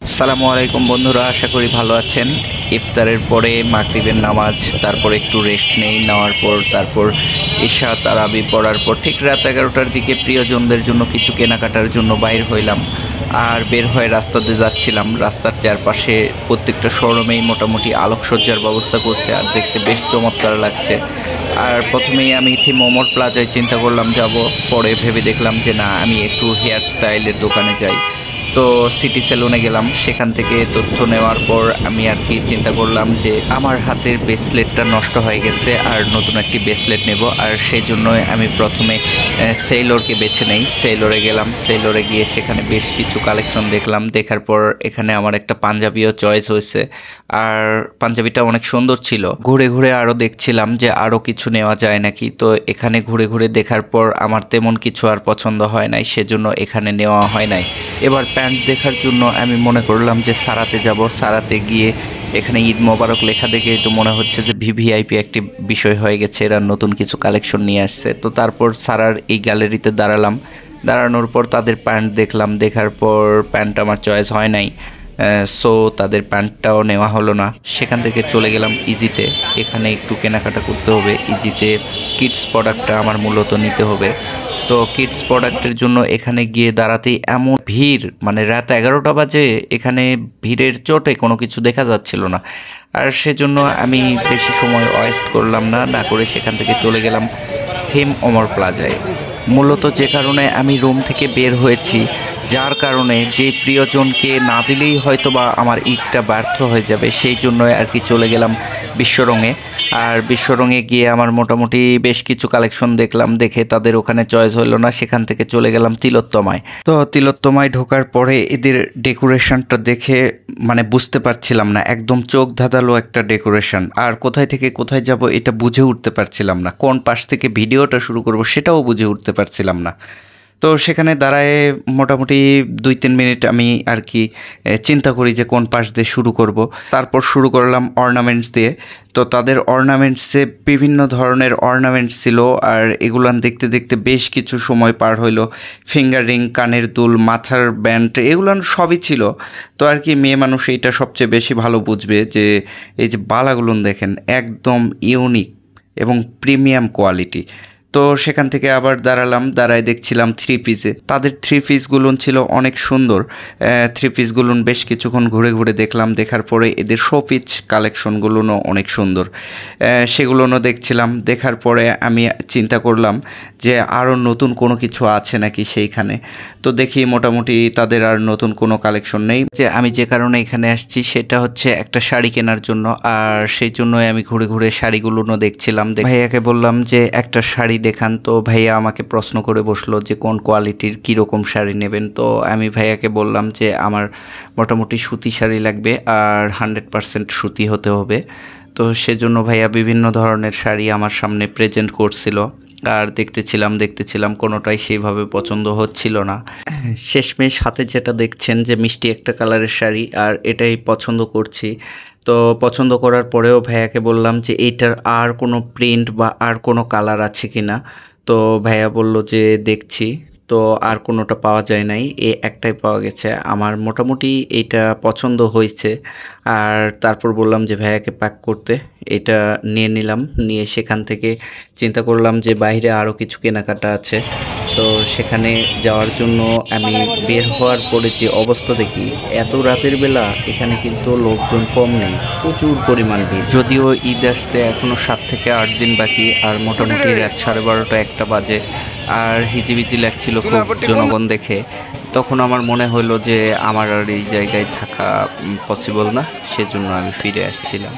আসসালামু আলাইকুম বন্ধুরা, আশা করি ভালো আছেন। ইফতারের পরে মাগরিবের নামাজ, তারপর একটু রেস্ট নেওয়ার পর তারপর ইশা তারাবি পড়ার পর ঠিক রাত 11টার দিকে প্রিয়জনদের জন্য কিছু কেনাকাটার জন্য বাইর হইলাম। আর বের হয়ে রাস্তাতে যাচ্ছিলাম। রাস্তার চারপাশে প্রত্যেকটা শোরুমেই মোটামুটি আলোকসজ্জার ব্যবস্থা করছে, আর দেখতে বেশ চমৎকার লাগছে। আর প্রথমেই আমি মোমোর প্লাজায় চিন্তা করলাম যাব, পরে ভেবে দেখলাম যে না, আমি একটু হেয়ার স্টাইলের দোকানে যাই। তো সিটি সেলুনে গেলাম, সেখান থেকে তথ্য নেওয়ার পর আমি আর কি চিন্তা করলাম যে আমার হাতের ব্রেসলেটটা নষ্ট হয়ে গেছে, আর নতুন একটি ব্রেসলেট নেব। আর সেই জন্যই আমি প্রথমে সেইলরকে বেছে নেই। সেইলরে গেলাম, সেইলরে গিয়ে সেখানে বেশ কিছু কালেকশন দেখলাম। দেখার পর এখানে আমার একটা পাঞ্জাবিও চয়েস হয়েছে, আর পাঞ্জাবিটা অনেক সুন্দর ছিল। ঘুরে ঘুরে আরও দেখছিলাম যে আরও কিছু নেওয়া যায় নাকি। তো এখানে ঘুরে ঘুরে দেখার পর আমার তেমন কিছু আর পছন্দ হয় নাই, সেজন্য এখানে নেওয়া হয় নাই। এবার প্যান্ট দেখার জন্য আমি মনে করলাম যে সারাতে যাব। সারাতে গিয়ে এখানে ঈদ মোবারক লেখা দেখে তো মনে হচ্ছে যে ভিভিআইপি একটি বিষয় হয়ে গেছে, এরা নতুন কিছু কালেকশন নিয়ে আসছে। তো তারপর সারার এই গ্যালারিতে দাঁড়ালাম। দাঁড়ানোর পর তাদের প্যান্ট দেখলাম। দেখার পর প্যান্ট আমার চয়েস হয় নাই, সো তাদের প্যান্টটাও নেওয়া হলো না। সেখান থেকে চলে গেলাম ইজিতে। এখানে একটু কেনাকাটা করতে হবে। ইজিতে কিডস প্রোডাক্টটা আমার মূলত নিতে হবে। তো কিডস প্রোডাক্টের জন্য এখানে গিয়ে দাঁড়াতেই এমন ভিড়, মানে রাত 11টা বাজে, এখানে ভিড়ের চোটে কোনো কিছু দেখা যাচ্ছিল না। আর সেজন্য আমি বেশি সময় ওয়েস্ট করলাম না, না করে সেখান থেকে চলে গেলাম থিম ওমর প্লাজায়। মূলত যে কারণে আমি রুম থেকে বের হয়েছি, যার কারণে যে প্রিয়জনকে না দিলেই হয়তো বা আমার ঈদটা ব্যর্থ হয়ে যাবে, সেই জন্যই আর কি চলে গেলাম বিশ্বরঙে। আর বিশ্বরঙে গিয়ে আমার মোটামুটি বেশ কিছু কালেকশন দেখলাম। দেখে তাদের ওখানে চয়েস হলো না, সেখান থেকে চলে গেলাম তিলোত্তমায়। তো তিলোত্তমায় ঢোকার পরে এদের ডেকোরেশনটা দেখে মানে বুঝতে পারছিলাম না, একদম চোখ ধাঁধালো একটা ডেকোরেশন। আর কোথায় থেকে কোথায় যাব এটা বুঝে উঠতে পারছিলাম না, কোন পাশ থেকে ভিডিওটা শুরু করব সেটাও বুঝে উঠতে পারছিলাম না। তো সেখানে দাঁড়ায় মোটামুটি 2-3 মিনিট আমি আর কি চিন্তা করি যে কোন পাশ দিয়ে শুরু করব। তারপর শুরু করলাম অর্নামেন্টস দিয়ে। তো তাদের অর্নামেন্টসে বিভিন্ন ধরনের অর্নামেন্টস ছিল, আর এগুলান দেখতে দেখতে বেশ কিছু সময় পার হইলো। ফিঙ্গার রিং, কানের দুল, মাথার ব্যান্ড, এগুলান সবই ছিল। তো আর কি মেয়ে মানুষ এইটা সবচেয়ে বেশি ভালো বুঝবে যে এই যে বালাগুলোন দেখেন, একদম ইউনিক এবং প্রিমিয়াম কোয়ালিটি। তো সেখান থেকে আবার দাঁড়ায় দেখছিলাম থ্রি পিসে। তাদের থ্রি পিসগুলোন ছিল অনেক সুন্দর। থ্রি পিসগুলোন বেশ কিছুক্ষণ ঘুরে ঘুরে দেখলাম। দেখার পরে এদের শো পিস কালেকশনগুলোনও অনেক সুন্দর, সেগুলোনও দেখছিলাম। দেখার পরে আমি চিন্তা করলাম যে আরও নতুন কোনো কিছু আছে নাকি সেইখানে। তো দেখি মোটামুটি তাদের আর নতুন কোনো কালেকশন নেই। যে আমি যে কারণে এখানে আসছি সেটা হচ্ছে একটা শাড়ি কেনার জন্য, আর সেই জন্যই আমি ঘুরে ঘুরে শাড়িগুলোনও দেখছিলাম। ভাইয়াকে বললাম যে একটা শাড়ি দেখান। তো ভাইয়া আমাকে প্রশ্ন করে বসলো যে কোন কোয়ালিটির কীরকম শাড়ি নেবেন। তো আমি ভাইয়াকে বললাম যে আমার মোটামুটি সুতি শাড়ি লাগবে, আর 100% সুতি হতে হবে। তো সেজন্য ভাইয়া বিভিন্ন ধরনের শাড়ি আমার সামনে প্রেজেন্ট করছিল, আর দেখতেছিলাম কোনোটাই সেইভাবে পছন্দ হচ্ছিল না। শেষমেশ হাতে যেটা দেখছেন যে মিষ্টি একটা কালারের শাড়ি, আর এটাই পছন্দ করছি। তো পছন্দ করার পরেও ভাইয়াকে বললাম যে এইটার আর কোনো প্রিন্ট বা আর কোনো কালার আছে কি না। তো ভাইয়া বলল যে দেখছি। তো আর কোনোটা পাওয়া যায় নাই, একটাই পাওয়া গেছে। আমার মোটামুটি এইটা পছন্দ হয়েছে। আর তারপর বললাম যে ভাইয়াকে প্যাক করতে, এটা নিয়ে নিলাম। নিয়ে সেখান থেকে চিন্তা করলাম যে বাইরে আরও কিছু কেনাকাটা আছে। তো সেখানে যাওয়ার জন্য আমি বের হওয়ার পরে যে অবস্থা দেখি, এত রাতের বেলা এখানে কিন্তু লোকজন কম নেই, প্রচুর পরিমাণ ভিড়। যদিও ঈদ আসতে এখনও 7 থেকে 8 দিন বাকি, আর মোটামুটি রাত 12:30-1টা বাজে। আর হিজিবিজি লাগছিল খুব জনগণ দেখে। তখন আমার মনে হলো যে আমার আর এই জায়গায় থাকা পসিবল না, সেজন্য আমি ফিরে আসছিলাম।